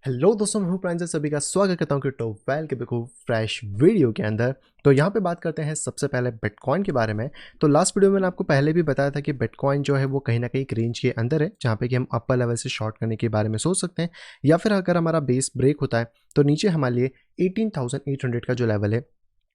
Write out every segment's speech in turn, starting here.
Hello दोस्तों, मैं हूं प्रांजल। सभी का स्वागत करता हूं कि टॉप वेल के बिल्कुल फ्रेश वीडियो के अंदर। तो यहाँ पे बात करते हैं सबसे पहले बिटकॉइन के बारे में। तो लास्ट वीडियो में मैंने आपको पहले भी बताया था कि बिटकॉइन जो है वो कहीं ना कहीं एक रेंज के अंदर है, जहाँ पे कि हम अपर लेवल से शॉर्ट करने के बारे में सोच सकते हैं, या फिर अगर हमारा बेस ब्रेक होता है तो नीचे हमारे लिए 18,800 का जो लेवल है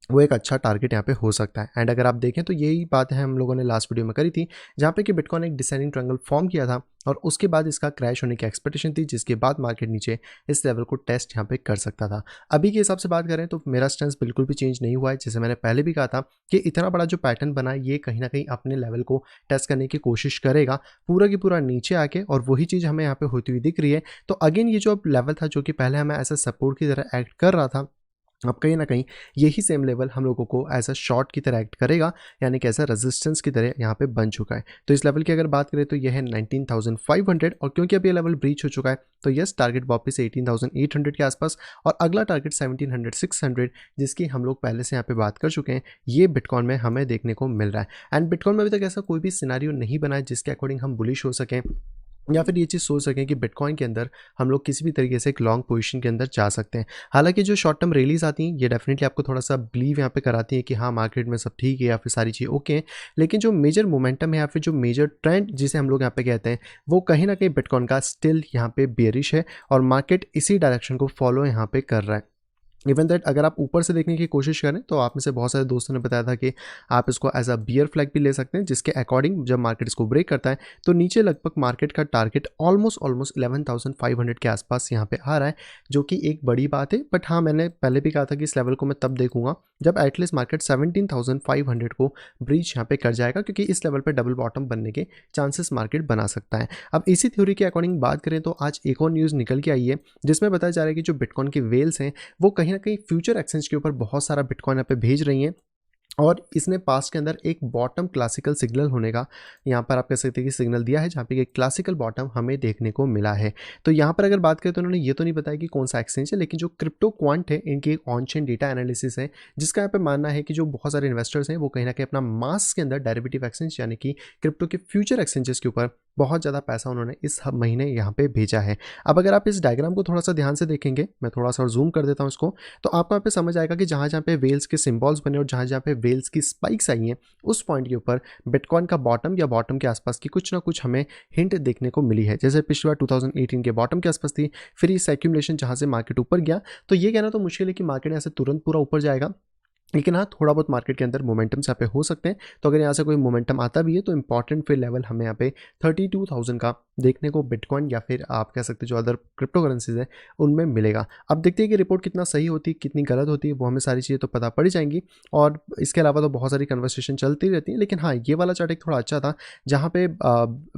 वो एक अच्छा टारगेट यहाँ पे हो सकता है। एंड अगर आप देखें तो यही बात है हम लोगों ने लास्ट वीडियो में करी थी, जहाँ पे कि बिटकॉइन एक डिसेंडिंग ट्रायंगल फॉर्म किया था और उसके बाद इसका क्रैश होने की एक्सपेक्टेशन थी, जिसके बाद मार्केट नीचे इस लेवल को टेस्ट यहाँ पे कर सकता था। अभी के हिसाब से बात करें तो मेरा स्टेंस बिल्कुल भी चेंज नहीं हुआ है। जैसे मैंने पहले भी कहा था कि इतना बड़ा जो पैटर्न बना है ये कहीं ना कहीं अपने लेवल को टेस्ट करने की कोशिश करेगा, पूरा की पूरा नीचे आके, और वही चीज़ हमें यहाँ पे होती हुई दिख रही है। तो अगेन ये जो लेवल था जो कि पहले हमें ऐसा सपोर्ट की तरह एक्ट कर रहा था, अब कहीं ना कहीं यही सेम लेवल हम लोगों को एज अ शॉर्ट की तरह एक्ट करेगा, यानी कि ऐसा रेजिस्टेंस की तरह यहाँ पे बन चुका है। तो इस लेवल की अगर बात करें तो यह है 19,500, और क्योंकि अब ये लेवल ब्रीच हो चुका है तो यस, टारगेट वापस 18,800 के आसपास, और अगला टारगेट 1700 600, जिसकी हम लोग पहले से यहाँ पे बात कर चुके हैं, ये बिटकॉइन में हमें देखने को मिल रहा है। एंड बिटकॉइन में अभी तक ऐसा कोई भी सिनारियो नहीं बना है जिसके अकॉर्डिंग हम बुलिश हो सकें, या फिर ये चीज़ सोच सकें कि बिटकॉइन के अंदर हम लोग किसी भी तरीके से एक लॉन्ग पोजीशन के अंदर जा सकते हैं। हालांकि जो शॉर्ट टर्म रैलीज आती हैं ये डेफिनेटली आपको थोड़ा सा बिलीव यहाँ पे कराती है कि हाँ, मार्केट में सब ठीक है या फिर सारी चीज़ ओके हैं, लेकिन जो मेजर मोमेंटम है या फिर जो मेजर ट्रेंड जिसे हम लोग यहाँ पे कहते हैं, वो कहीं ना कहीं बिटकॉइन का स्टिल यहाँ पे बेरिश है, और मार्केट इसी डायरेक्शन को फॉलो यहाँ पे कर रहा है। इवन दैट अगर आप ऊपर से देखने की कोशिश करें तो आप में से बहुत सारे दोस्तों ने बताया था कि आप इसको एज अ बियर फ्लैग भी ले सकते हैं, जिसके अकॉर्डिंग जब मार्केट इसको ब्रेक करता है तो नीचे लगभग मार्केट का टारगेट ऑलमोस्ट 11,500 के आसपास यहाँ पे आ रहा है, जो कि एक बड़ी बात है। बट हाँ, मैंने पहले भी कहा था कि इस लेवल को मैं तब देखूंगा जब एटलीस्ट मार्केट 17,500 को ब्रीच यहाँ पे कर जाएगा, क्योंकि इस लेवल पर डबल बॉटम बनने के चांसेस मार्केट बना सकता है। अब इसी थ्योरी के अकॉर्डिंग बात करें तो आज एक और न्यूज़ निकल के आई है, जिसमें बताया जा रहा है कि जो बिटकॉइन के वेल्स हैं वो कहीं ना कहीं फ्यूचर एक्सचेंज के ऊपर बहुत सारा बिटकॉइन यहाँ पे भेज रही हैं, और इसने पास्ट के अंदर एक बॉटम क्लासिकल सिग्नल होने का यहाँ पर आप कह सकते हैं कि सिग्नल दिया है, जहाँ पे एक क्लासिकल बॉटम हमें देखने को मिला है। तो यहाँ पर अगर बात करें तो उन्होंने ये तो नहीं बताया कि कौन सा एक्सचेंज है, लेकिन जो क्रिप्टो क्वांट है इनकी एक ऑन चेन डेटा एनालिसिस है, जिसका यहाँ पे मानना है कि जो बहुत सारे इन्वेस्टर्स हैं वो कहीं ना कहीं अपना मास के अंदर डेरिवेटिव एक्सचेंज यानी कि क्रिप्टो के फ्यूचर एक्सचेंजेस के ऊपर बहुत ज़्यादा पैसा उन्होंने इस महीने यहाँ पे भेजा है। अब अगर आप इस डायग्राम को थोड़ा सा ध्यान से देखेंगे, मैं थोड़ा सा जूम कर देता हूँ इसको, तो आपको यहाँ पे समझ आएगा कि जहाँ जहाँ पे वेल्स के सिंबल्स बने और जहाँ जहाँ पे वेल्स की स्पाइक्स आई हैं, उस पॉइंट के ऊपर बिटकॉइन का बॉटम या बॉटम के आसपास की कुछ ना कुछ हमें हिंट देखने को मिली है। जैसे पिछली बार 2018 के बॉटम के आसपास थी, फिर इस एक्यूमुलेशन जहाँ से मार्केट ऊपर गया, तो ये कहना तो मुश्किल है कि मार्केट यहाँ से तुरंत पूरा ऊपर जाएगा, लेकिन हाँ, थोड़ा बहुत मार्केट के अंदर मोमेंटम यहाँ पे हो सकते हैं। तो अगर यहाँ से कोई मोमेंटम आता भी है तो इंपॉर्टेंट फिर लेवल हमें यहाँ पे 32,000 का देखने को बिटकॉइन या फिर आप कह सकते हैं जो अदर क्रिप्टो करेंसीज है उनमें मिलेगा। अब देखते हैं कि रिपोर्ट कितना सही होती है कितनी गलत होती है, वो हमें सारी चीज़ें तो पता पड़ जाएंगी, और इसके अलावा तो बहुत सारी कन्वर्सेशन चलती रहती है। लेकिन हाँ, ये वाला चार्ट एक थोड़ा अच्छा था, जहाँ पे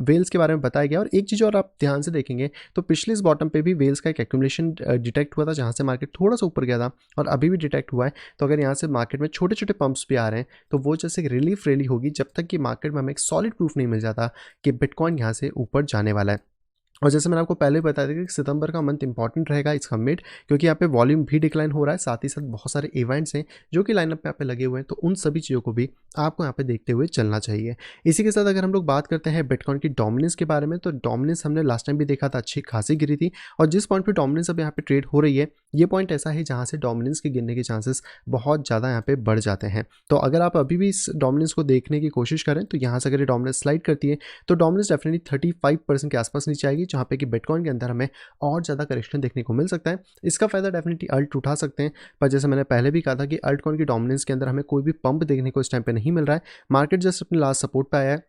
वेल्स के बारे में बताया गया। और एक चीज़ और आप ध्यान से देखेंगे तो पिछले इस बॉटम पे भी वेल्स का एक एक्यूमुलेशन डिटेक्ट हुआ था, जहाँ से मार्केट थोड़ा सा ऊपर गया था, और अभी भी डिटेक्ट हुआ है। तो अगर यहाँ से मार्केट में छोटे छोटे पंप्स भी आ रहे हैं तो वो जैसे रिलीफ रैली होगी, जब तक कि मार्केट में हमें एक सॉलिड प्रूफ नहीं मिल जाता कि बिटकॉइन यहाँ से ऊपर जाने वाला है। और जैसे मैंने आपको पहले बताया था कि सितंबर का मंथ इंपॉर्टेंट रहेगा इसका मिड, क्योंकि यहाँ पे वॉल्यूम भी डिक्लाइन हो रहा है, साथ ही साथ बहुत सारे इवेंट्स हैं जो कि लाइनअप पे यहाँ पे लगे हुए हैं, तो उन सभी चीज़ों को भी आपको यहाँ पे देखते हुए चलना चाहिए। इसी के साथ अगर हम लोग बात करते हैं बिटकॉइन की डोमिनेंस के बारे में, तो डोमिनेंस हमने लास्ट टाइम भी देखा था अच्छी खासी गिरी थी, और जिस पॉइंट पर डोमिनेंस अब यहाँ पे ट्रेड हो रही है, ये पॉइंट ऐसा है जहाँ से डोमिनेंस के गिरने के चांसेस बहुत ज़्यादा यहाँ पे बढ़ जाते हैं। तो अगर आप अभी भी इस डोमिनेंस को देखने की कोशिश करें तो यहाँ से अगर ये डोमिनेंस स्लाइड करती है तो डोमिनेंस डेफिनेटली 35% के आसपास नीचे आएगी, जहाँ पे कि बिटकॉइन के अंदर हमें और ज़्यादा करेक्शन देखने को मिल सकता है। इसका फायदा डेफिनेटली अल्ट उठा सकते हैं, पर जैसे मैंने पहले भी कहा था कि अल्ट कॉइन की डोमिनेंस के अंदर हमें कोई भी पंप देखने को इस टाइम पे नहीं मिल रहा है। मार्केट जस्ट अपने लास्ट सपोर्ट पे आया है,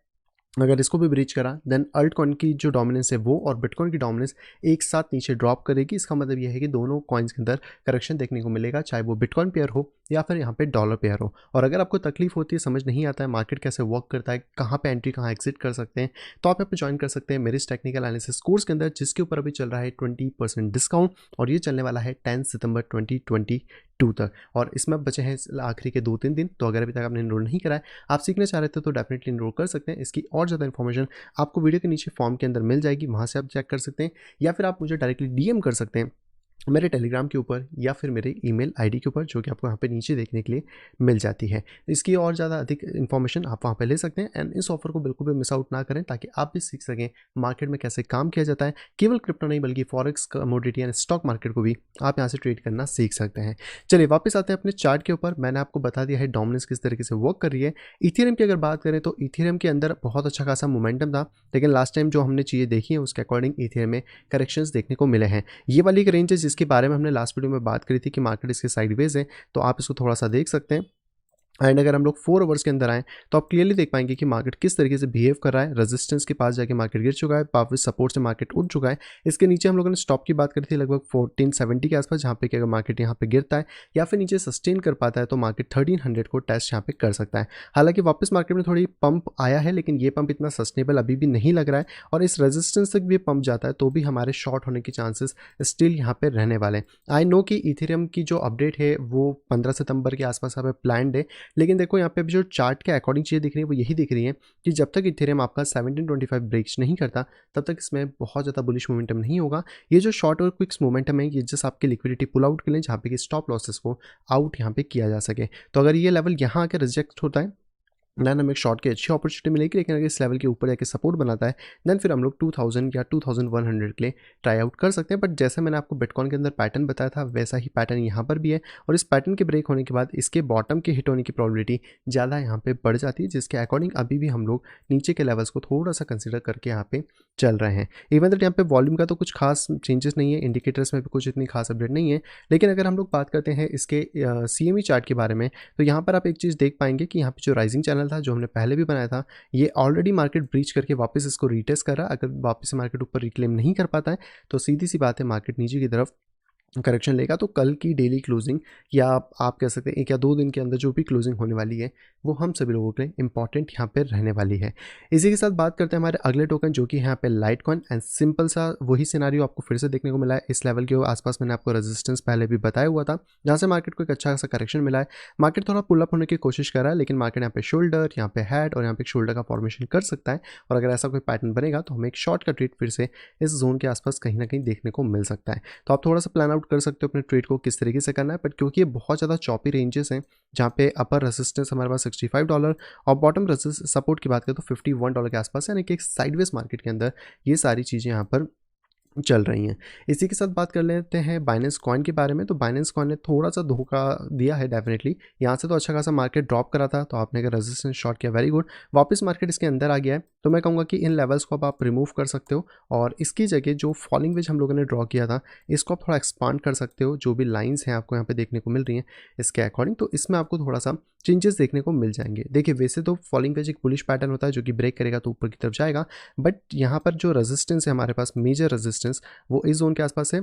अगर इसको भी ब्रीच करा देन अल्ट कॉइन की जो डोमिनेंस है वो और बिटकॉइन की डोमिनेंस एक साथ नीचे ड्रॉप करेगी। इसका मतलब ये है कि दोनों कॉइन्स के अंदर करेक्शन देखने को मिलेगा, चाहे वो बिटकॉइन पेयर हो या फिर यहाँ पे डॉलर पेयर हो। और अगर आपको तकलीफ होती है, समझ नहीं आता है मार्केट कैसे वर्क करता है, कहाँ पे एंट्री कहाँ एग्जिट कर सकते हैं, तो आप यहाँ पे ज्वाइन कर सकते हैं मेरे इस टेक्निकल एनालिसिस कोर्स के अंदर, जिसके ऊपर अभी चल रहा है 20% डिस्काउंट, और ये चलने वाला है 10 सितंबर 2022 तक। और इसमें बचे हैं आखिरी के 2-3 दिन, तो अगर अभी तक आपने इनरोल नहीं करा है, आप सीखना चाह रहे थे तो डेफिनेटली इनरोल कर सकते हैं। इसकी और ज़्यादा इन्फॉर्मेशन आपको वीडियो के नीचे फॉर्म के अंदर मिल जाएगी, वहाँ से आप चेक कर सकते हैं, या फिर आप मुझे डायरेक्टली डीएम कर सकते हैं मेरे टेलीग्राम के ऊपर या फिर मेरे ईमेल आईडी के ऊपर, जो कि आपको यहाँ पे नीचे देखने के लिए मिल जाती है। इसकी और ज़्यादा अधिक इन्फॉर्मेशन आप वहाँ पे ले सकते हैं एंड इस ऑफर को बिल्कुल भी मिस आउट ना करें, ताकि आप भी सीख सकें मार्केट में कैसे काम किया जाता है। केवल क्रिप्टो नहीं बल्कि forex, commodity and stock market को भी आप यहाँ से ट्रेड करना सीख सकते हैं। चलिए वापस आते हैं अपने चार्ट के ऊपर। मैंने आपको बता दिया है डोमिनेंस किस तरीके से वर्क कर रही है। इथेरियम की अगर बात करें तो इथेरियम के अंदर बहुत अच्छा खासा मोमेंटम था, लेकिन लास्ट टाइम जो हमने चीज़ें देखी हैं उसके अकॉर्डिंग इथेरियम में करेक्शंस देखने को मिले हैं। ये वाली एक रेंज है जिसके बारे में हमने लास्ट वीडियो में बात करी थी कि मार्केट इसके साइडवेज है, तो आप इसको थोड़ा सा देख सकते हैं। एंड अगर हम लोग 4 आवर्स के अंदर आएँ तो आप क्लियरली देख पाएंगे कि मार्केट किस तरीके से बिहेव कर रहा है। रेजिस्टेंस के पास जाके मार्केट गिर चुका है, वापस सपोर्ट से मार्केट उठ चुका है। इसके नीचे हम लोगों ने स्टॉप की बात करी थी लगभग 1470 के आसपास, जहाँ पे कि अगर मार्केट यहाँ पे गिरता है या फिर नीचे सस्टेन कर पाता है तो मार्केट 1300 को टेस्ट यहाँ पे कर सकता है। हालांकि वापस मार्केट में थोड़ी पंप आया है, लेकिन ये पंप इतना सस्टेनेबल अभी भी नहीं लग रहा है, और इस रेजिस्टेंस तक भी पंप जाता है तो भी हमारे शॉर्ट होने के चांसेस स्टिल यहाँ पे रहने वाले हैं। आई नो कि इथेरियम की जो अपडेट है वो 15 सितंबर के आसपास हमें प्लान्ड है, लेकिन देखो यहाँ पे जो चार्ट के अकॉर्डिंग चीज़ें दिख रही है वो यही दिख रही है कि जब तक इथेरियम आपका 1725 ब्रेक्स नहीं करता तब तक इसमें बहुत ज़्यादा बुलिश मोमेंटम नहीं होगा। ये जो शॉर्ट और क्विक्स मोमेंटम है ये जस्ट आपकी लिक्विडिटी पुल आउट के लिए, जहाँ पे कि स्टॉप लॉसेस को आउट यहाँ पे किया जा सके। तो अगर ये लेवल यहाँ आकर रिजेक्ट होता है देन हमें एक शॉर्ट की अच्छी अपॉर्चुनिटी मिलेगी, लेकिन अगर इस लेवल के ऊपर जाके सपोर्ट बनाता है देन फिर हम लोग 2000 या 2100 के लिए ट्राई आउट कर सकते हैं। बट जैसे मैंने आपको बिटकॉइन के अंदर पैटर्न बताया था वैसा ही पैटर्न यहाँ पर भी है, और इस पैटर्न के ब्रेक होने के बाद इसके बॉटम के हिट होने की प्रोबेबिलिटी ज़्यादा यहाँ पे बढ़ जाती है, जिसके अकॉर्डिंग अभी भी हम लोग नीचे के लेवल्स को थोड़ा सा कंसिडर करके यहाँ पे चल रहे हैं। इवन दैट यहाँ पे वॉल्यूम का तो कुछ खास चेंजेस नहीं है, इंडिकेटर्स में भी कुछ इतनी खास अपडेट नहीं है, लेकिन अगर हम लोग बात करते हैं इसके CME चार्ट के बारे में तो यहाँ पर आप एक चीज़ देख पाएंगे कि यहाँ पे जो राइजिंग चैनल था जो हमने पहले भी बनाया था, ये ऑलरेडी मार्केट ब्रीच करके वापस इसको रीटेस्ट कर रहा है। अगर वापस से मार्केट ऊपर रिक्लेम नहीं कर पाता है तो सीधी सी बात है मार्केट नीचे की तरफ करेक्शन लेगा। तो कल की डेली क्लोजिंग या आप कह सकते हैं 1 या 2 दिन के अंदर जो भी क्लोजिंग होने वाली है वो हम सभी लोगों के लिए इंपॉर्टेंट यहाँ पे रहने वाली है। इसी के साथ बात करते हैं हमारे अगले टोकन जो कि यहाँ पे लाइटकॉइन, एंड सिंपल सा वही सिनारियो आपको फिर से देखने को मिला है। इस लेवल के आसपास मैंने आपको रेजिस्टेंस पहले भी बताया हुआ था, जहाँ से मार्केट को एक अच्छा सा करेक्शन मिला है। मार्केट थोड़ा पुल अप होने की कोशिश कर रहा है, लेकिन मार्केट यहाँ पे शोल्डर, यहाँ पे हेड और यहाँ पे शोल्डर का फॉर्मेशन कर सकता है, और अगर ऐसा कोई पैटर्न बनेगा तो हमें एक शॉर्ट का ट्रेड फिर से इस जोन के आसपास कहीं ना कहीं देखने को मिल सकता है। तो आप थोड़ा सा प्लान आउट कर सकते हो अपने ट्रेड को किस तरीके से करना है, बट क्योंकि ये बहुत ज़्यादा चॉपी रेंजेस हैं, जहाँ पे अपर रेजिस्टेंस हमारे पास $65 और बॉटम सपोर्ट की बात करें तो $51 के आसपास है, यानी कि एक साइडवेज मार्केट के अंदर ये सारी चीज़ें यहाँ पर चल रही हैं। इसी के साथ बात कर लेते हैं बाइनेंस कॉइन के बारे में। तो बाइनेंस कॉइन ने थोड़ा सा धोखा दिया है डेफिनेटली। यहाँ से तो अच्छा खासा मार्केट ड्रॉप करा था, तो आपने अगर रेजिस्टेंस शॉट किया वेरी गुड, वापस मार्केट इसके अंदर आ गया है, तो मैं कहूँगा कि इन लेवल्स को अब आप रिमूव कर सकते हो, और इसकी जगह जो फॉलिंग वेज हम लोगों ने ड्रॉ किया था इसको आप थोड़ा एक्सपांड कर सकते हो। जो भी लाइन्स हैं आपको यहाँ पे देखने को मिल रही हैं इसके अकॉर्डिंग, तो इसमें आपको थोड़ा सा चेंजेस देखने को मिल जाएंगे। देखिए वैसे तो फॉलिंग वेज एक बुलिश पैटर्न होता है जो कि ब्रेक करेगा तो ऊपर की तरफ जाएगा, बट यहाँ पर जो रेजिस्टेंस है हमारे पास मेजर रेजिस्टेंस वो इस जोन के आसपास है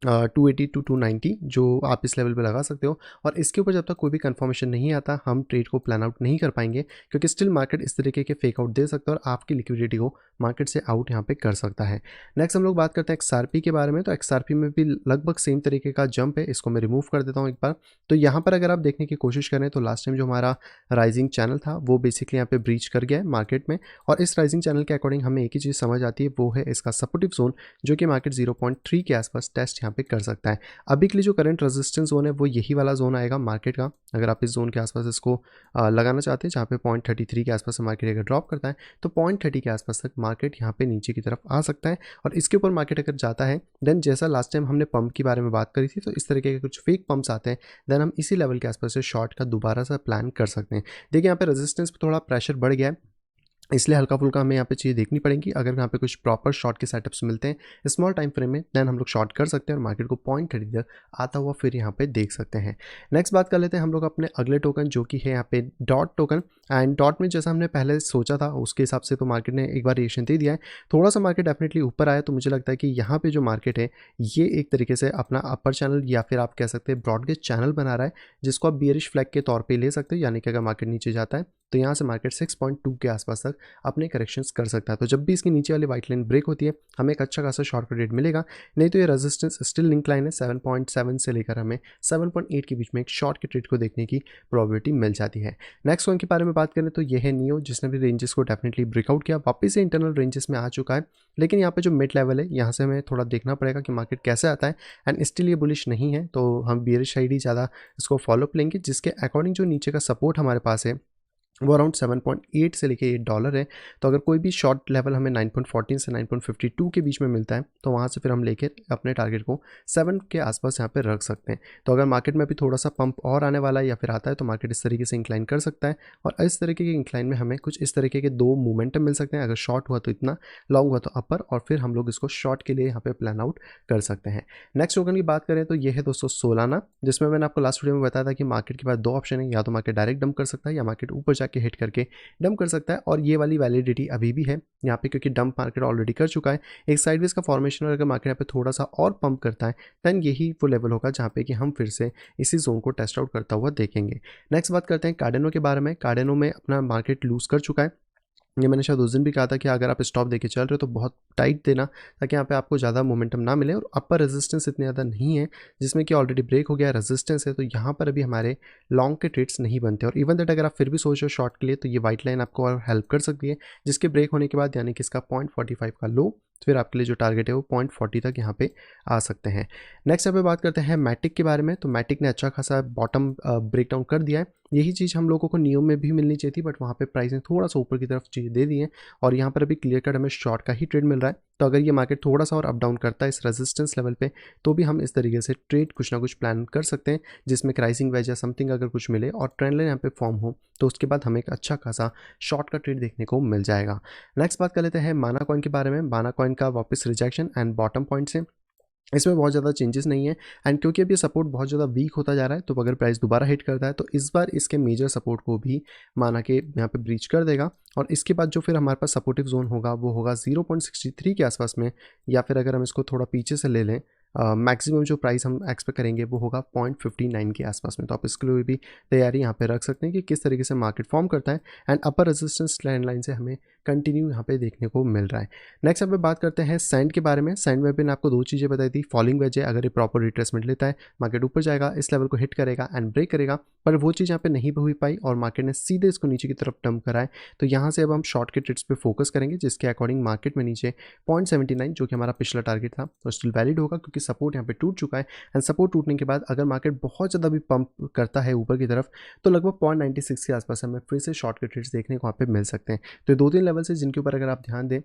280 टू 290, जो आप इस लेवल पे लगा सकते हो। और इसके ऊपर जब तक कोई भी कंफर्मेशन नहीं आता हम ट्रेड को प्लान आउट नहीं कर पाएंगे, क्योंकि स्टिल मार्केट इस तरीके के फेक आउट दे सकता है और आपकी लिक्विडिटी को मार्केट से आउट यहाँ पे कर सकता है। नेक्स्ट हम लोग बात करते हैं XRP के बारे में। तो XRP में भी लगभग सेम तरीके का जंप है, इसको मैं रिमूव कर देता हूँ एक बार। तो यहाँ पर अगर आप देखने की कोशिश करें तो लास्ट टाइम जो हमारा राइजिंग चैनल था वो बेसिकली यहाँ पे ब्रीच कर गया है मार्केट में, और इस राइजिंग चैनल के अकॉर्डिंग हमें एक ही चीज़ समझ आती है, वो है इसका सपोर्टिव जोन, जो कि मार्केट 0.3 के आसपास टेस्ट यहाँ पे कर सकता है। अभी के लिए जो करंट रेजिस्टेंस जोन है वो यही वाला जोन आएगा मार्केट का। अगर आप इस जोन के आसपास इसको लगाना चाहते हैं, जहाँ पे 0.33 के आसपास मार्केट अगर ड्रॉप करता है तो 0.30 के आसपास तक मार्केट यहाँ पे नीचे की तरफ आ सकता है, और इसके ऊपर मार्केट अगर जाता है देन जैसा लास्ट टाइम हमने पंप के बारे में बात करी थी, तो इस तरीके के कुछ फेक पंप्स आते हैं, देन हम इसी लेवल के आसपास से शॉर्ट का दोबारा सा प्लान कर सकते हैं। देखिए यहाँ पे रेजिस्टेंस पे थोड़ा प्रेशर बढ़ गया है, इसलिए हल्का फुल्का हमें यहाँ पे चीज़ देखनी पड़ेगी। अगर यहाँ पे कुछ प्रॉपर शॉर्ट के सेटअप्स मिलते हैं स्मॉल टाइम फ्रेम में, देन हम लोग शॉर्ट कर सकते हैं और मार्केट को 0.30 तक आता हुआ फिर यहाँ पे देख सकते हैं। नेक्स्ट बात कर लेते हैं हम लोग अपने अगले टोकन, जो कि है यहाँ पे डॉट टोकन। एंड डॉट में जैसा हमने पहले सोचा था उसके हिसाब से तो मार्केट ने एक बार रिएक्शन दे दिया है, थोड़ा सा मार्केट डेफिनेटली ऊपर आया, तो मुझे लगता है कि यहाँ पे जो मार्केट है ये एक तरीके से अपना अपर चैनल या फिर आप कह सकते हैं ब्रॉडगेज चैनल बना रहा है, जिसको आप बियरिश फ्लैग के तौर पर ले सकते हो। यानी कि अगर मार्केट नीचे जाता है तो यहाँ से मार्केट 6.2 के आसपास तक अपने करेक्शंस कर सकता है। तो जब भी इसकी नीचे वाली वाइट लाइन ब्रेक होती है हमें एक अच्छा खासा शॉर्ट रेट मिलेगा, नहीं तो ये रेजिस्टेंस स्टिल लिंक लाइन है 7.7 से लेकर हमें 7.8 के बीच में एक शॉर्ट के ट्रेड को देखने की प्रोबेबिलिटी मिल जाती है। नेक्स्ट वन के बारे में बात करें तो ये है नियो, जिसने भी रेंजेस को डेफिनेटली ब्रेकआउट किया, वापस से इंटरनल रेंजेस में आ चुका है, लेकिन यहाँ पे जो मिड लेवल है यहाँ से हमें थोड़ा देखना पड़ेगा कि मार्केट कैसे आता है। एंड स्टिल ये बुलिश नहीं है, तो हम बियरिश साइड ही ज़्यादा इसको फॉलोअप लेंगे, जिसके अकॉर्डिंग जो नीचे का सपोर्ट हमारे पास है वो अराउंड 7.8 से लेके $8 है। तो अगर कोई भी शॉर्ट लेवल हमें 9.14 से 9.52 के बीच में मिलता है तो वहाँ से फिर हम लेके अपने टारगेट को 7 के आसपास यहाँ पे रख सकते हैं। तो अगर मार्केट में अभी थोड़ा सा पंप और आने वाला है या फिर आता है तो मार्केट इस तरीके से इंक्लाइन कर सकता है, और इस तरीके के इंक्लाइन में हमें कुछ इस तरीके के दो मोमेंटम मिल सकते हैं। अगर शॉर्ट हुआ तो इतना, लॉन्ग हुआ तो अपर, और फिर हम लोग इसको शॉर्ट के लिए यहाँ पे प्लान आउट कर सकते हैं। नेक्स्ट टोकन की बात करें तो ये है दोस्तों सोलाना, जिसमें मैंने आपको लास्ट वीडियो में बताया था कि मार्केट के पास दो ऑप्शन है, या तो मार्केट डायरेक्ट डंप कर सकता है या मार्केट ऊपर जाके हिट करके डंप कर सकता है। और ये वाली वैलिडिटी अभी भी है यहाँ पे, क्योंकि डंप मार्केट ऑलरेडी कर चुका है एक साइडवेज का फॉर्मेशन, और अगर मार्केट यहाँ पे थोड़ा सा और पंप करता है देन यही वो लेवल होगा जहाँ पे कि हम फिर से इसी जोन को टेस्ट आउट करता हुआ देखेंगे। नेक्स्ट बात करते हैं कार्डेनो के बारे में। कार्डेनो में अपना मार्केट लूज कर चुका है, ये मैंने शायद उस दिन भी कहा था कि अगर आप स्टॉप देके चल रहे हो तो बहुत टाइट देना, ताकि यहाँ पे आपको ज़्यादा मोमेंटम ना मिले, और अपर रेजिस्टेंस इतनी ज़्यादा नहीं है जिसमें कि ऑलरेडी ब्रेक हो गया रेजिस्टेंस है, तो यहाँ पर अभी हमारे लॉन्ग के ट्रेड्स नहीं बनते। और इवन दैट अगर आप फिर भी सोच रहे हो शॉर्ट के लिए तो ये वाइट लाइन आपको और हेल्प कर सकती है, जिसके ब्रेक होने के बाद यानी कि इसका 0.45 का लो, फिर आपके लिए जो टारगेट है वो 0.40 तक यहाँ पे आ सकते हैं। नेक्स्ट यहाँ पे बात करते हैं मैटिक के बारे में। तो मैटिक ने अच्छा खासा बॉटम ब्रेकडाउन कर दिया है, यही चीज़ हम लोगों को नियम में भी मिलनी चाहिए थी, बट वहाँ पे प्राइस ने थोड़ा सा ऊपर की तरफ चीज़ दे दी है, और यहाँ पर अभी क्लियर कट हमें शॉर्ट का ही ट्रेड मिल रहा है। तो अगर ये मार्केट थोड़ा सा और अप डाउन करता है इस रेजिस्टेंस लेवल पे, तो भी हम इस तरीके से ट्रेड कुछ ना कुछ प्लान कर सकते हैं, जिसमें क्राइसिंग वेज या समथिंग अगर कुछ मिले और ट्रेंड लाइन यहाँ पे फॉर्म हो तो उसके बाद हमें एक अच्छा खासा शॉर्ट का ट्रेड देखने को मिल जाएगा। नेक्स्ट बात कर लेते हैं माना कॉइन के बारे में। माना कॉइन का वापस रिजेक्शन एंड बॉटम पॉइंट से इसमें बहुत ज़्यादा चेंजेस नहीं है, एंड क्योंकि अब ये सपोर्ट बहुत ज़्यादा वीक होता जा रहा है, तो अगर प्राइस दोबारा हिट करता है तो इस बार इसके मेजर सपोर्ट को भी माना के यहाँ पे ब्रीच कर देगा, और इसके बाद जो फिर हमारे पास सपोर्टिव जोन होगा वो होगा 0.63 के आसपास में, या फिर अगर हम इसको थोड़ा पीछे से ले लें मैक्सिमम जो प्राइस हम एक्सपेक्ट करेंगे वो होगा 0.59 के आसपास में। तो आप इसके लिए भी तैयारी यहाँ पे रख सकते हैं कि किस तरीके से मार्केट फॉर्म करता है, and upper resistance trend line से हमें कंटिन्यू यहाँ पे देखने को मिल रहा है। नेक्स्ट यहाँ पे बात करते हैं सैंड के बारे में। सैंड में भी मैंने आपको दो चीज़ें बताई थी, फॉलिंग वेज है, अगर ये प्रॉपर रिट्रेसमेंट लेता है मार्केट ऊपर जाएगा, इस लेवल को हिट करेगा एंड ब्रेक करेगा, पर वो चीज़ यहाँ पे नहीं हुई पाई और मार्केट ने सीधे इसको नीचे की तरफ डंप करा है। तो यहाँ से अब हम शॉर्ट के ट्रेड्स पे फोकस करेंगे, जिसके अकॉर्डिंग मार्केट में नीचे 0.79 जो कि हमारा पिछला टारगेट था वो स्टिल वैलिड होगा, क्योंकि सपोर्ट यहाँ पे टूट चुका है, एंड सपोर्ट टूटने के बाद अगर मार्केट बहुत ज़्यादा भी पंप करता है ऊपर की तरफ तो लगभग 0.96 के आसपास हमें फिर से शॉर्ट के ट्रेड्स देखने को वहाँ पे मिल सकते हैं। तो दो तीन लेवल से जिनके ऊपर अगर आप ध्यान दें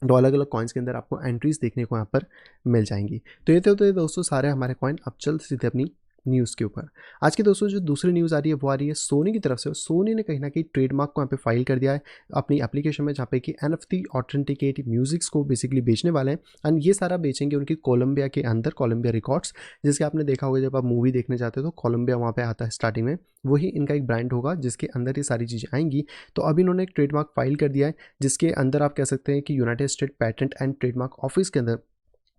तो अलग अलग कॉइन्स के अंदर आपको एंट्रीज देखने को यहाँ पर मिल जाएंगी। तो ये तो दोस्तों सारे हमारे कॉइन। अब चलते सीधे अपनी न्यूज़ के ऊपर। आज की दोस्तों जो दूसरी न्यूज़ आ रही है वो आ रही है सोनी की तरफ से। सोनी ने कहीं ना कहीं ट्रेडमार्क को यहाँ पे फाइल कर दिया है अपनी एप्लीकेशन में, जहाँ पे कि NFT ऑथेंटिकेट म्यूजिक्स को बेसिकली बेचने वाले हैं, एंड ये सारा बेचेंगे उनकी कोलंबिया के अंदर, कोलंबिया रिकॉर्ड्स, जिसके आपने देखा होगा जब आप मूवी देखने जाते हो तो कोलंबिया वहाँ पे आता है स्टार्टिंग में, वही इनका एक ब्रांड होगा जिसके अंदर ये सारी चीज़ें आएंगी। तो अभी इन्होंने एक ट्रेडमार्क फाइल कर दिया है, जिसके अंदर आप कह सकते हैं कि United state patent and trademark office के अंदर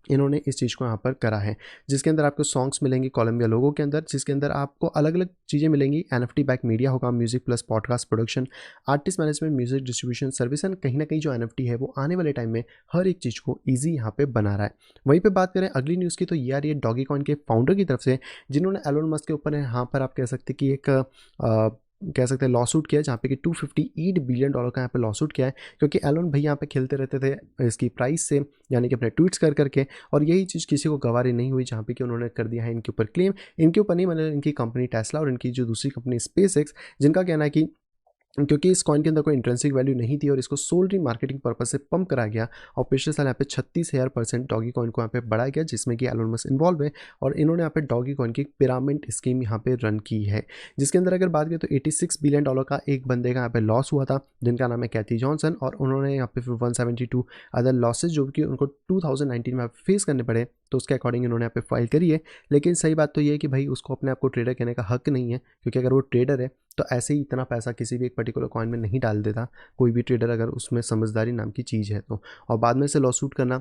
इन्होंने इस चीज़ को यहाँ पर करा है, जिसके अंदर आपको सॉन्ग्स मिलेंगे कोलंबिया लोगों के अंदर, जिसके अंदर आपको अलग अलग चीज़ें मिलेंगी। NFT बैक मीडिया होगा, music plus podcast production, artist management, music distribution service, and कहीं ना कहीं जो NFT है वो आने वाले टाइम में हर एक चीज़ को ईजी यहाँ पे बना रहा है। वहीं पे बात करें अगली न्यूज़ की तो ये आ रही है डॉगी कॉइन के फाउंडर की तरफ से, जिन्होंने एलोन मस्क के ऊपर यहाँ पर आप कह सकते कि एक कह सकते हैं लॉसूट किया है, जहाँ पे कि $258 बिलियन का यहाँ पे लॉसूट किया है, क्योंकि एलोन भाई यहाँ पे खेलते रहते थे इसकी प्राइस से, यानी कि अपने ट्वीट्स कर करके, और यही चीज़ किसी को गवारी नहीं हुई, जहाँ पे कि उन्होंने कर दिया है इनके ऊपर क्लेम। इनके ऊपर नहीं, मतलब इनकी कंपनी टेस्ला और इनकी जो दूसरी कंपनी स्पेसएक्स, जिनका कहना है कि क्योंकि इस कॉइन के अंदर कोई इंट्रेंसिक वैल्यू नहीं थी और इसको सोल्डली मार्केटिंग पर्पज से पंप करा गया, और पिछले साल यहाँ पे 36,000% डॉगी कॉइन को यहाँ पे बढ़ाया गया, जिसमें कि एलोन मस्क इन्वॉल्व है, और इन्होंने यहाँ पे डॉगी कॉइन की पिरामिड स्कीम यहाँ पे रन की है, जिसके अंदर अगर बात करें तो $86 बिलियन का एक बंदे का यहाँ पे लॉस हुआ था, जिनका नाम है कैथी जॉनसन, और उन्होंने यहाँ पे 172 अदर लॉसेज जो कि उनको 2019 में फेस करने पड़े, तो उसके अकॉर्डिंग इन्होंने यहाँ पे फाइल करी है। लेकिन सही बात तो ये है कि भाई उसको अपने आप को ट्रेडर कहने का हक नहीं है, क्योंकि अगर वो ट्रेडर है तो ऐसे ही इतना पैसा किसी भी एक पर्टिकुलर कॉइन में नहीं डाल देता कोई भी ट्रेडर, अगर उसमें समझदारी नाम की चीज़ है तो। और बाद में से लॉसूट करना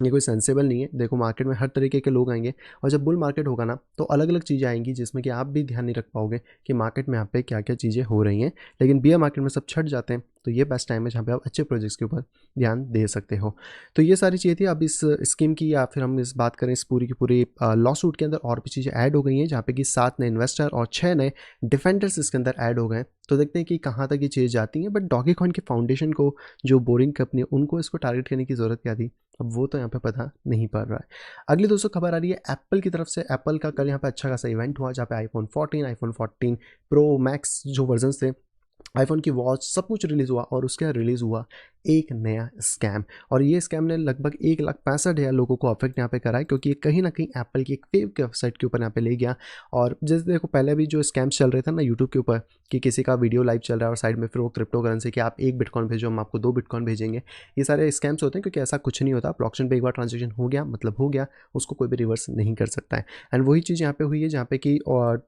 ये कोई सेंसेबल नहीं है। देखो मार्केट में हर तरीके के लोग आएँगे और जब बुल मार्केट होगा ना तो अलग-अलग चीज़ें आएँगी जिसमें कि आप भी ध्यान नहीं रख पाओगे कि मार्केट में यहाँ पे क्या-क्या चीज़ें हो रही हैं। लेकिन बियर मार्केट में सब छँट जाते हैं, तो ये बेस्ट टाइम है जहाँ पे आप अच्छे प्रोजेक्ट्स के ऊपर ध्यान दे सकते हो। तो ये सारी चीज़ें थी। अब इस स्कीम की या फिर हम इस बात करें इस पूरी की पूरी लॉ सूट के अंदर और भी चीज़ें ऐड हो गई हैं जहाँ पे कि 7 नए इन्वेस्टर और 6 नए डिफेंडर्स इसके अंदर ऐड हो गए हैं। तो देखते हैं कि कहाँ तक ये चीज़ें जाती हैं। बट डॉगीकॉइन के फाउंडेशन को, जो बोरिंग कंपनी है, उनको इसको टारगेट करने की ज़रूरत क्या थी? अब वो तो यहाँ पे पता नहीं पड़ रहा है। अगली दोस्तों खबर आ रही है एप्पल की तरफ से। एप्पल का कल यहाँ पे अच्छा खासा इवेंट हुआ जहाँ पे आईफ़ोन 14, आईफ़ोन 14 प्रो मैक्स जो वर्जन्स थे, आईफ़ोन की वॉच सब कुछ रिलीज़ हुआ और उसके बाद रिलीज़ हुआ एक नया स्कैम। और ये स्कैम ने लगभग 1,65,000 लोगों को अफेक्ट यहाँ पे करा है, क्योंकि ये कहीं न कहीं एप्पल की एक फेक वेबसाइट के ऊपर यहाँ पे ले गया। और जैसे देखो पहले भी जो स्कैम्स चल रहे थे ना यूट्यूब के ऊपर कि किसी का वीडियो लाइव चल रहा है और साइड में फिर वो क्रिप्टो करेंसी कि आप 1 बिटकॉइन भेजो, हम आपको 2 बिटकॉइन भेजेंगे। ये सारे स्कैम्स होते हैं क्योंकि ऐसा कुछ नहीं होता। ब्लॉकचेन पे एक बार ट्रांज़ैक्शन हो गया मतलब हो गया, उसको कोई भी रिवर्स नहीं कर सकता है। एंड वही चीज़ यहाँ पे हुई है जहाँ पे कि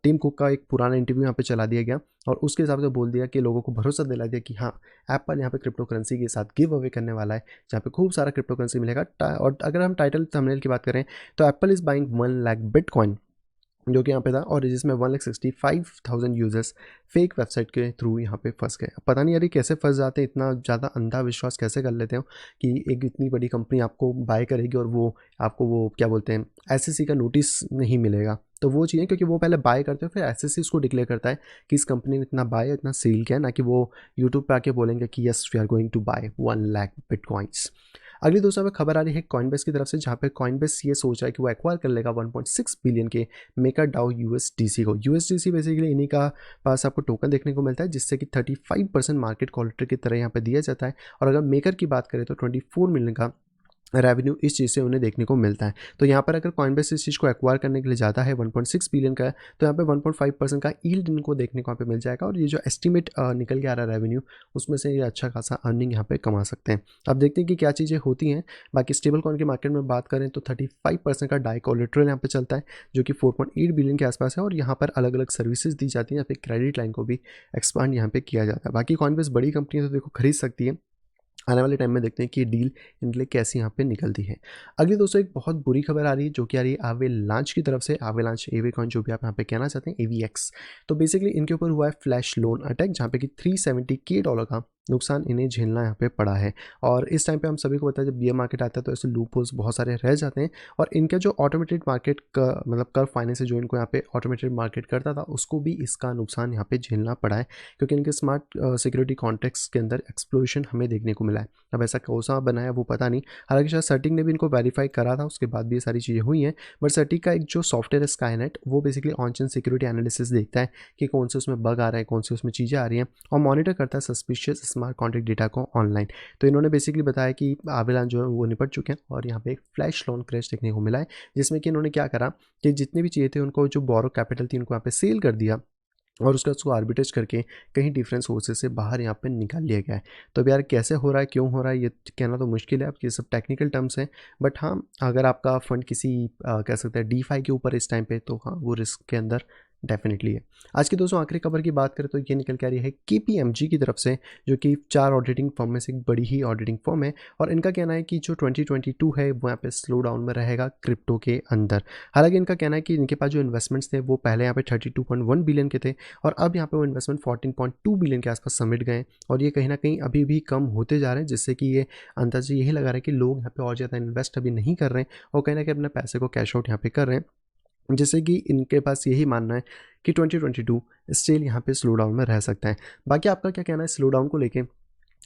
टिम कुक का एक पुराना इंटरव्यू यहाँ पे चला दिया गया और उसके हिसाब से बोल दिया कि लोगों को भरोसा दिला दिया कि हाँ, एप्पल यहाँ पे क्रिप्टो करेंसी के साथ गिव अवे करने वाला है, जहाँ पे खूब सारा क्रिप्टो करेंसी मिलेगा। और अगर हम टाइटल थंबनेल की बात करें तो Apple is buying 1 lakh bitcoin, जो कि यहाँ पे था, और जिसमें 1,65,000 यूज़र्स फेक वेबसाइट के थ्रू यहाँ पे फंस गए। अब पता नहीं यार ये कैसे फंस जाते हैं, इतना ज़्यादा अंधा विश्वास कैसे कर लेते हो कि एक इतनी बड़ी कंपनी आपको बाय करेगी और वो आपको वो क्या बोलते हैं एसएससी का नोटिस नहीं मिलेगा। तो वो चीज़ें क्योंकि वो पहले बाय करते हो फिर एसएससी उसको डिक्लेयर करता है कि इस कंपनी ने इतना बाय इतना सेल किया, ना कि वो यूट्यूब पे आके बोलेंगे कि yes we are going to buy 1 lakh bitcoins. अगली दोस्तों हमें खबर आ रही है कॉइनबेस की तरफ से, जहाँ पे कॉइनबेस ये सोच रहा है कि वो एक्वायर कर लेगा 1.6 बिलियन के मेकर डाओ यूएसडीसी को। यूएसडीसी बेसिकली इन्हीं का पास आपको टोकन देखने को मिलता है जिससे कि 35% मार्केट कॉलेक्टर की तरह यहाँ पे दिया जाता है। और अगर मेकर की बात करें तो 24 मिलियन का रेवेन्यू इस चीज़ से उन्हें देखने को मिलता है। तो यहाँ पर अगर कॉइनबेस इस चीज़ को एक्वायर करने के लिए जाता है 1.6 बिलियन का है, तो यहाँ पे 1.5% का यील्ड इनको देखने को यहाँ पे मिल जाएगा। और ये जो एस्टीमेट निकल के आ रहा है रेवेन्यू, उसमें से ये अच्छा खासा अर्निंग यहाँ पे कमा सकते हैं। अब देखते हैं कि क्या चीज़ें होती हैं। बाकी स्टेबल कॉइन के मार्केट में बात करें तो 35% का डाई कोलेट्रल यहाँ पे चलता है, जो कि 4.8 बिलियन के आसपास है। और यहाँ पर अलग अलग सर्विसेज दी जाती हैं, यहाँ पे क्रेडिट लाइन को भी एक्सपांड यहाँ पे किया जाता है। बाकी कॉइनबेस बड़ी कंपनी है तो देखो खरीद सकती है। आने वाले टाइम में देखते हैं कि ये डील इनके लिए कैसी यहाँ पे निकलती है। अगली दोस्तों एक बहुत बुरी खबर आ रही है जो कि आ रही है आवेलांच की तरफ से। आवेलांच एवी कॉइन जो भी आप यहाँ पे कहना चाहते हैं, एवीएक्स। तो बेसिकली इनके ऊपर हुआ है फ्लैश लोन अटैक, जहाँ पे कि $370K का नुकसान इन्हें झेलना यहाँ पे पड़ा है। और इस टाइम पे हम सभी को पता है जब बियर मार्केट आता है तो ऐसे लूप होल्स बहुत सारे रह जाते हैं। और इनका जो ऑटोमेटेड मार्केट का मतलब कर्व फाइनेंस जो इनको यहाँ पे ऑटोमेटेड मार्केट करता था, उसको भी इसका नुकसान यहाँ पे झेलना पड़ा है, क्योंकि इनके स्मार्ट सिक्योरिटी कॉन्टेक्स्ट के अंदर एक्सप्लोजन हमें देखने को मिला है। अब ऐसा कौन सा बनाया वो पता नहीं, हालांकि शायद सर्टिंग ने भी इनको वेरीफाई करा था, उसके बाद भी ये सारी चीज़ें हुई हैं। बट सर्टिंग का एक जो सॉफ्टवेयर है स्काईनेट, वो basically on chain security analysis देखता है कि कौन से उसमें बग आ रहा है, कौन से उसमें चीज़ें आ रही हैं, और मॉनिटर करता है सस्पिशियस स्मार्ट कॉन्ट्रैक्ट डेटा को ऑनलाइन। तो इन्होंने बेसिकली बताया कि आवेलान जो है वो निपट चुके हैं और यहाँ पे एक फ्लैश लोन क्रैश देखने को मिला है, जिसमें कि इन्होंने क्या करा कि जितने भी चीज़ें थे उनको जो बोरो कैपिटल थी उनको यहाँ पे सेल कर दिया और उसका उसको आर्बिट्रेज करके कहीं डिफरेंट सोर्सेज से बाहर यहाँ पे निकाल लिया गया है। तो अब यार कैसे हो रहा है, क्यों हो रहा है, ये कहना तो मुश्किल है, अब ये सब टेक्निकल टर्म्स हैं। बट हाँ, अगर आपका फंड किसी कह सकते हैं डीफाई के ऊपर इस टाइम पे, तो हाँ वो रिस्क के अंदर डेफिनेटली है। आज की दोस्तों आखिरी खबर की बात करें तो ये निकल के आ रही है केपीएमजी की तरफ से, जो कि 4 ऑडिटिंग फर्म में से एक बड़ी ही ऑडिटिंग फर्म है। और इनका कहना है कि जो 2022 है वो यहाँ पे स्लो डाउन में रहेगा क्रिप्टो के अंदर। हालांकि इनका कहना है कि इनके पास जो इन्वेस्टमेंट्स थे वो पहले यहाँ पे 32.1 बिलियन के थे और अब यहाँ पे वो इन्वेस्टमेंट 14.2 बिलियन के आसपास समेट गए। और ये कहीं ना कहीं अभी भी कम होते जा रहे हैं, जिससे कि ये अंदाजा यही लगा रहा है कि लोग यहाँ पे और ज़्यादा इन्वेस्ट अभी नहीं कर रहे हैं और कहीं ना कहीं अपने पैसे को कैश आउट यहाँ पे कर रहे हैं, जैसे कि इनके पास यही मानना है कि 2022 स्टिल यहाँ पे स्लो डाउन में रह सकता है। बाकी आपका क्या कहना है स्लो डाउन को लेके,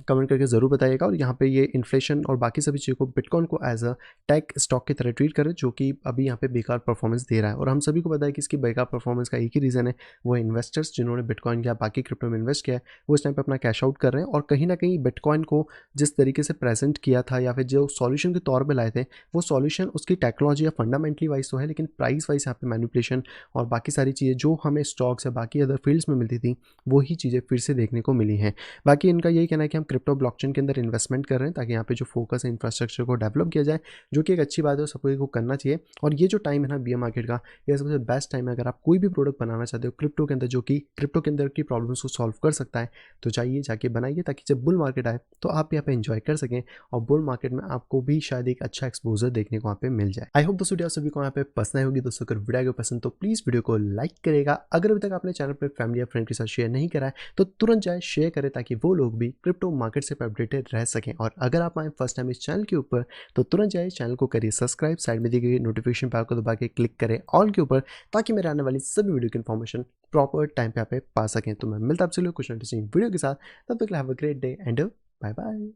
कमेंट करके ज़रूर बताइएगा। और यहाँ पे ये इन्फ्लेशन और बाकी सभी चीज़ों को बिटकॉइन को एज अ टेक स्टॉक की तरह ट्रीट करें, जो कि अभी यहाँ पे बेकार परफॉर्मेंस दे रहा है। और हम सभी को पता है कि इसकी बेकार परफॉर्मेंस का एक ही रीज़न है, वो इन्वेस्टर्स जिन्होंने बिटकॉइन या बाकी क्रिप्टो में इन्वेस्ट किया है, वो इस टाइम पे अपना कैश आउट कर रहे हैं। और कहीं ना कहीं बिटकॉइन को जिस तरीके से प्रेजेंट किया था या फिर जो सॉल्यूशन के तौर पर लाए थे, वो सॉल्यूशन उसकी टेक्नोलॉजी या फंडामेंटली वाइज तो है, लेकिन प्राइस वाइज यहाँ पे मैनिपुलेशन और बाकी सारी चीज़ें जो हमें स्टॉक्स या बाकी अदर फील्ड्स में मिलती थी, वही चीज़ें फिर से देखने को मिली हैं। बाकी इनका यही कहना है कि हम क्रिप्टो ब्लॉकचेन के अंदर इन्वेस्टमेंट कर रहे हैं ताकि यहाँ पे जो फोकस है इंफ्रास्ट्रक्चर को डेवलप किया जाए, जो कि एक अच्छी बात है, सबको को करना चाहिए। और ये जो टाइम है ना बीयर मार्केट का, ये सबसे बेस्ट टाइम है अगर आप कोई भी प्रोडक्ट बनाना चाहते हो क्रिप्टो के अंदर, जो कि क्रिप्टो के अंदर की प्रॉब्लम्स को सॉल्व कर सकता है। तो जाइए जाके बनाइए ताकि जब बुल मार्केट आए तो आप यहाँ पे एंजॉय कर सकें और बुल मार्केट में आपको भी शायद एक अच्छा एक्सपोजर देखने को वहाँ पे मिल जाए। आई होप दोस्तों वीडियो सभी को यहाँ पे पसंद आई होगी। दोस्तों अगर वीडियो को पसंद तो प्लीज़ वीडियो को लाइक करेगा। अगर अभी तक आपने चैनल पर फैमिली या फ्रेंड के साथ शेयर नहीं करा है तो तुरंत जाए शेयर करें ताकि वो लोग भी क्रिप्टो मार्केट से अपडेटेड रह सकें। और अगर आप आए फर्स्ट टाइम इस चैनल के ऊपर तो तुरंत जाए चैनल को करिए सब्सक्राइब, साइड में दी गई नोटिफिकेशन बेल को दबा के क्लिक करें ऑल के ऊपर ताकि मेरे आने वाली सभी वीडियो की इन्फॉर्मेशन प्रॉपर टाइम पे आप पा सकें। तो मैं मिलता आपसे कुछ इंटरेस्टिंग वीडियो के साथ, तब तक have a great day and bye bye.